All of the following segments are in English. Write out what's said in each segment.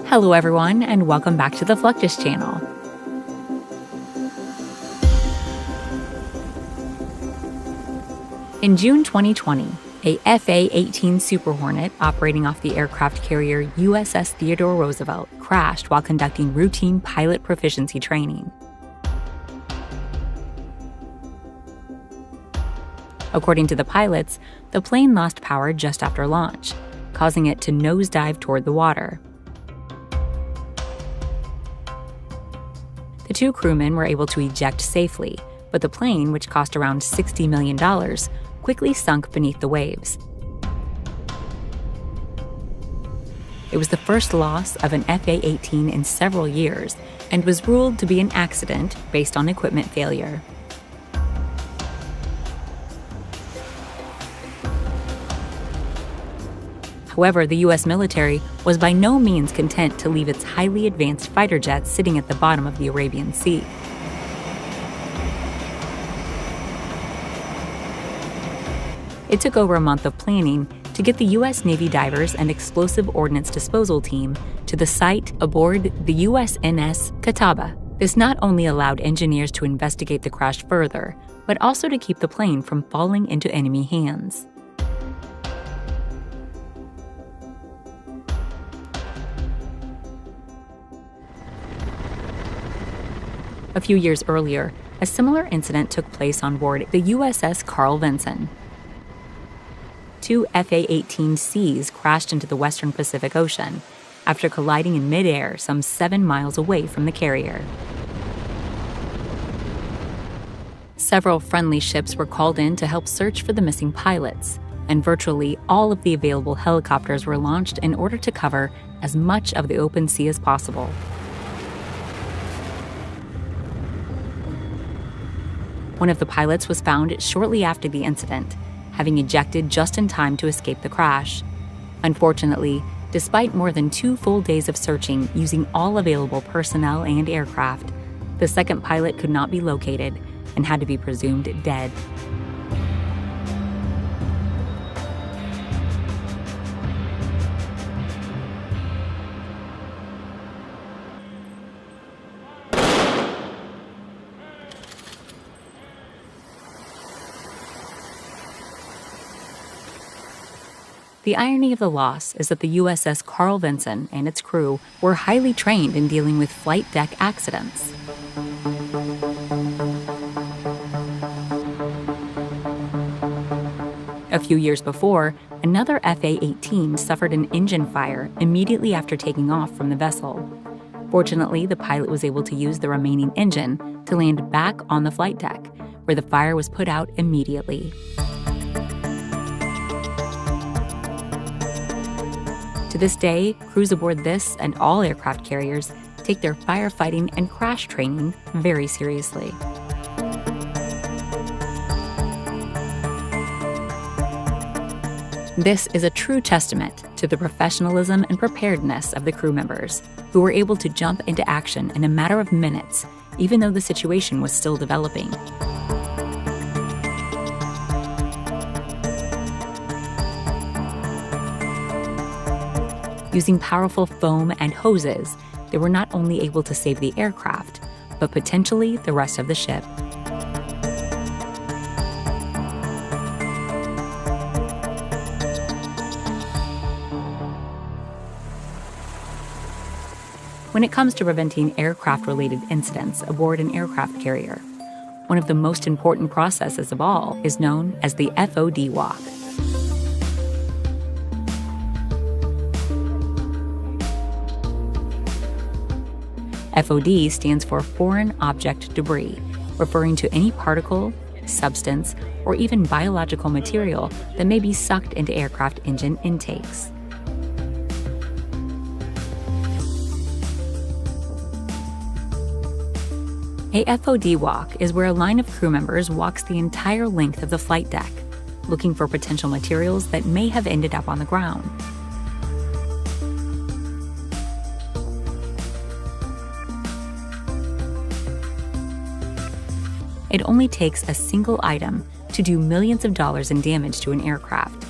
Hello everyone, and welcome back to the Fluctus channel. In June 2020, a FA-18 Super Hornet operating off the aircraft carrier USS Theodore Roosevelt crashed while conducting routine pilot proficiency training. According to the pilots, the plane lost power just after launch, causing it to nosedive toward the water. The two crewmen were able to eject safely, but the plane, which cost around $60 million, quickly sunk beneath the waves. It was the first loss of an FA-18 in several years and was ruled to be an accident based on equipment failure. However, the U.S. military was by no means content to leave its highly advanced fighter jets sitting at the bottom of the Arabian Sea. It took over a month of planning to get the U.S. Navy divers and explosive ordnance disposal team to the site aboard the USNS Catawba. This not only allowed engineers to investigate the crash further, but also to keep the plane from falling into enemy hands. A few years earlier, a similar incident took place on board the USS Carl Vinson. Two FA-18Cs crashed into the western Pacific Ocean after colliding in midair some 7 miles away from the carrier. Several friendly ships were called in to help search for the missing pilots, and virtually all of the available helicopters were launched in order to cover as much of the open sea as possible. One of the pilots was found shortly after the incident, having ejected just in time to escape the crash. Unfortunately, despite more than 2 full days of searching using all available personnel and aircraft, the second pilot could not be located and had to be presumed dead. The irony of the loss is that the USS Carl Vinson and its crew were highly trained in dealing with flight deck accidents. A few years before, another FA-18 suffered an engine fire immediately after taking off from the vessel. Fortunately, the pilot was able to use the remaining engine to land back on the flight deck, where the fire was put out immediately. To this day, crews aboard this and all aircraft carriers take their firefighting and crash training very seriously. This is a true testament to the professionalism and preparedness of the crew members, who were able to jump into action in a matter of minutes, even though the situation was still developing. Using powerful foam and hoses, they were not only able to save the aircraft, but potentially the rest of the ship. When it comes to preventing aircraft-related incidents aboard an aircraft carrier, one of the most important processes of all is known as the FOD walk. FOD stands for Foreign Object Debris, referring to any particle, substance, or even biological material that may be sucked into aircraft engine intakes. A FOD walk is where a line of crew members walks the entire length of the flight deck, looking for potential materials that may have ended up on the ground. It only takes a single item to do millions of dollars in damage to an aircraft,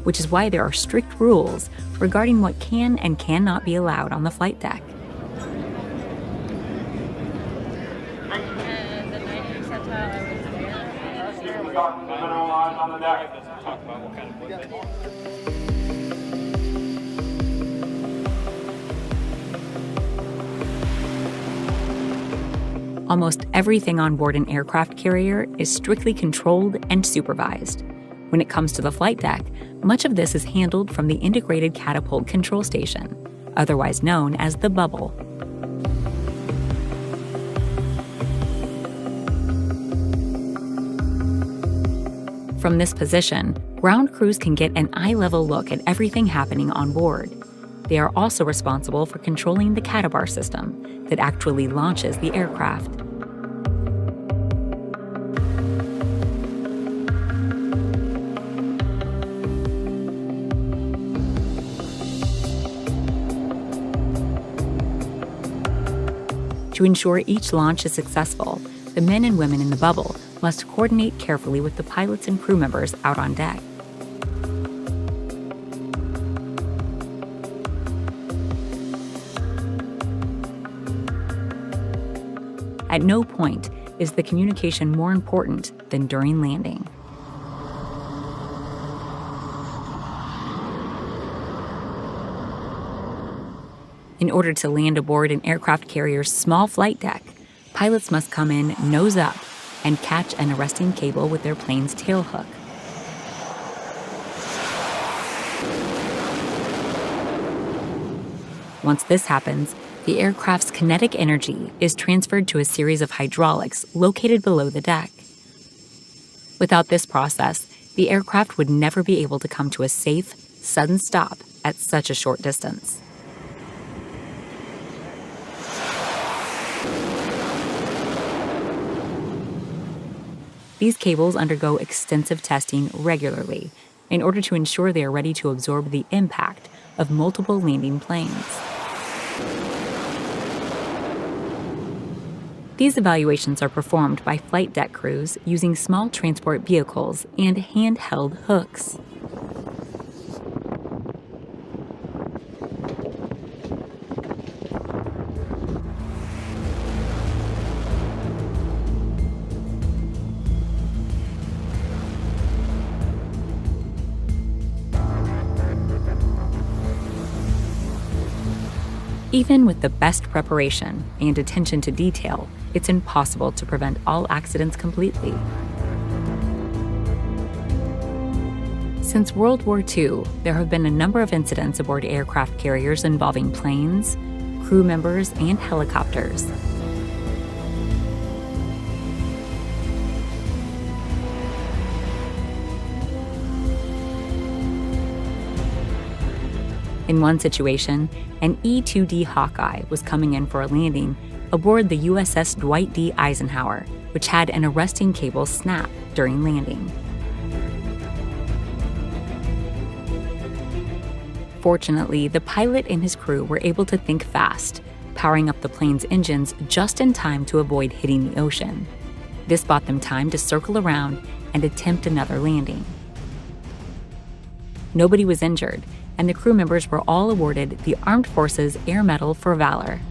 which is why there are strict rules regarding what can and cannot be allowed on the flight deck. And the 90 percentile, I was there. On the deck. Talk about what kind of equipment. Almost everything on board an aircraft carrier is strictly controlled and supervised. When it comes to the flight deck, much of this is handled from the Integrated Catapult Control Station, otherwise known as the bubble. From this position, ground crews can get an eye-level look at everything happening on board. They are also responsible for controlling the catabar system that actually launches the aircraft. To ensure each launch is successful, the men and women in the bubble must coordinate carefully with the pilots and crew members out on deck. At no point is the communication more important than during landing. In order to land aboard an aircraft carrier's small flight deck, pilots must come in nose up and catch an arresting cable with their plane's tailhook. Once this happens, the aircraft's kinetic energy is transferred to a series of hydraulics located below the deck. Without this process, the aircraft would never be able to come to a safe, sudden stop at such a short distance. These cables undergo extensive testing regularly in order to ensure they are ready to absorb the impact of multiple landing planes. These evaluations are performed by flight deck crews using small transport vehicles and handheld hooks. Even with the best preparation and attention to detail, it's impossible to prevent all accidents completely. Since World War II, there have been a number of incidents aboard aircraft carriers involving planes, crew members, and helicopters. In one situation, an E-2D Hawkeye was coming in for a landing aboard the USS Dwight D. Eisenhower, which had an arresting cable snap during landing. Fortunately, the pilot and his crew were able to think fast, powering up the plane's engines just in time to avoid hitting the ocean. This bought them time to circle around and attempt another landing. Nobody was injured, and the crew members were all awarded the Armed Forces Air Medal for Valor.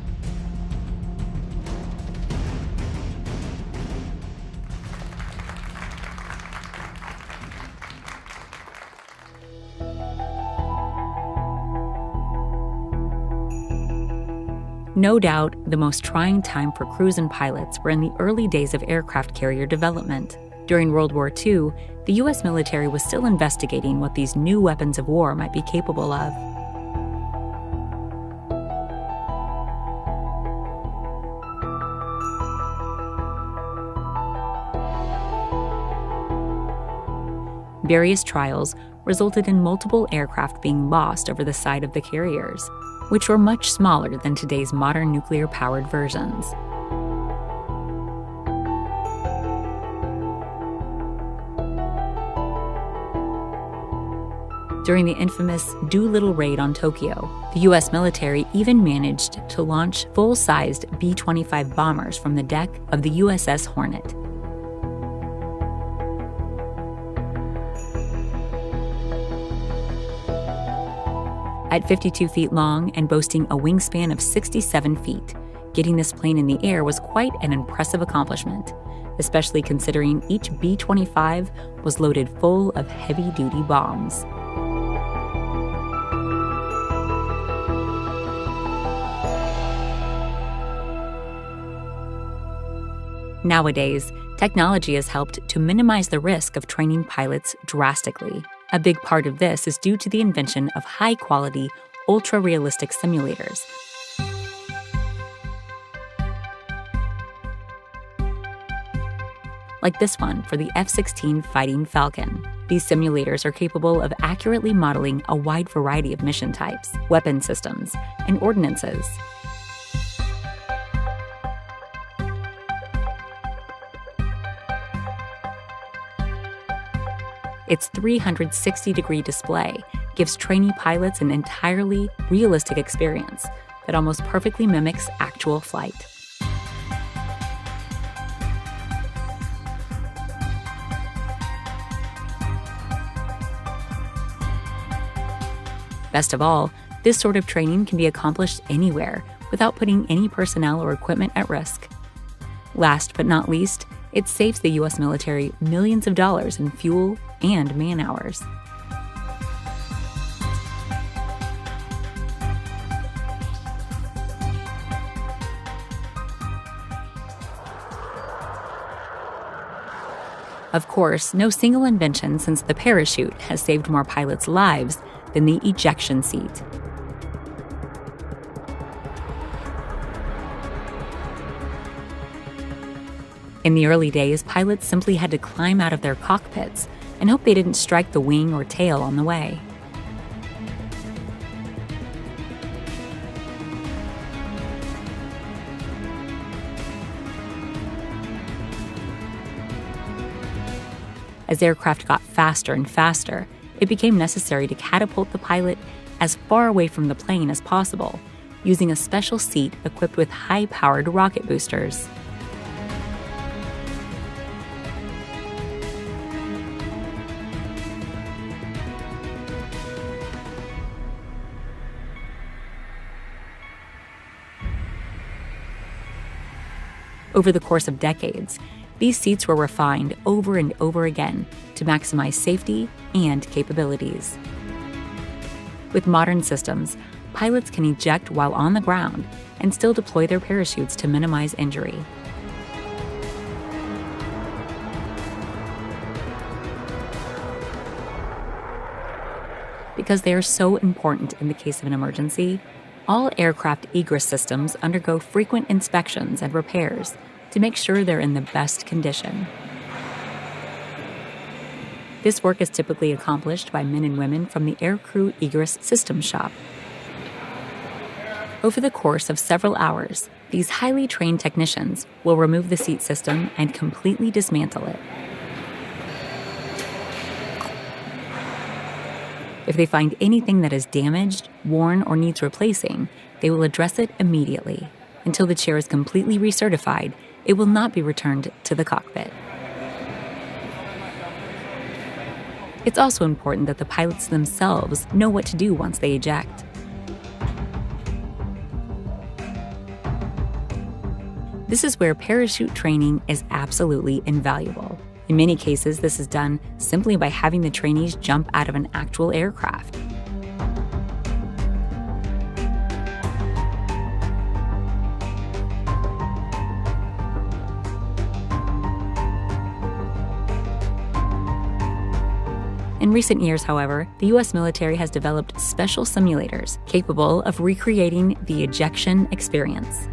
No doubt, the most trying time for crews and pilots were in the early days of aircraft carrier development. During World War II, the U.S. military was still investigating what these new weapons of war might be capable of. Various trials resulted in multiple aircraft being lost over the side of the carriers, which were much smaller than today's modern nuclear-powered versions. During the infamous Doolittle raid on Tokyo, the U.S. military even managed to launch full-sized B-25 bombers from the deck of the USS Hornet. At 52 feet long and boasting a wingspan of 67 feet, getting this plane in the air was quite an impressive accomplishment, especially considering each B-25 was loaded full of heavy-duty bombs. Nowadays, technology has helped to minimize the risk of training pilots drastically. A big part of this is due to the invention of high-quality, ultra-realistic simulators. Like this one for the F-16 Fighting Falcon. These simulators are capable of accurately modeling a wide variety of mission types, weapon systems, and ordnances. Its 360-degree display gives trainee pilots an entirely realistic experience that almost perfectly mimics actual flight. Best of all, this sort of training can be accomplished anywhere without putting any personnel or equipment at risk. Last but not least, it saves the U.S. military millions of dollars in fuel and man-hours. Of course, no single invention since the parachute has saved more pilots' lives than the ejection seat. In the early days, pilots simply had to climb out of their cockpits and hope they didn't strike the wing or tail on the way. As aircraft got faster and faster, it became necessary to catapult the pilot as far away from the plane as possible, using a special seat equipped with high-powered rocket boosters. Over the course of decades, these seats were refined over and over again to maximize safety and capabilities. With modern systems, pilots can eject while on the ground and still deploy their parachutes to minimize injury. Because they are so important in the case of an emergency, all aircraft egress systems undergo frequent inspections and repairs to make sure they're in the best condition. This work is typically accomplished by men and women from the Aircrew Egress Systems Shop. Over the course of several hours, these highly trained technicians will remove the seat system and completely dismantle it. If they find anything that is damaged, worn, or needs replacing, they will address it immediately. Until the chair is completely recertified, it will not be returned to the cockpit. It's also important that the pilots themselves know what to do once they eject. This is where parachute training is absolutely invaluable. In many cases, this is done simply by having the trainees jump out of an actual aircraft. In recent years, however, the U.S. military has developed special simulators capable of recreating the ejection experience.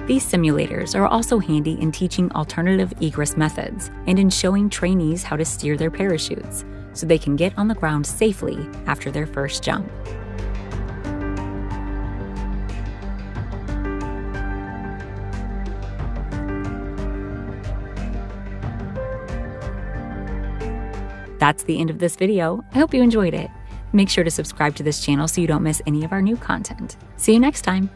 These simulators are also handy in teaching alternative egress methods and in showing trainees how to steer their parachutes so they can get on the ground safely after their first jump. That's the end of this video. I hope you enjoyed it. Make sure to subscribe to this channel so you don't miss any of our new content. See you next time.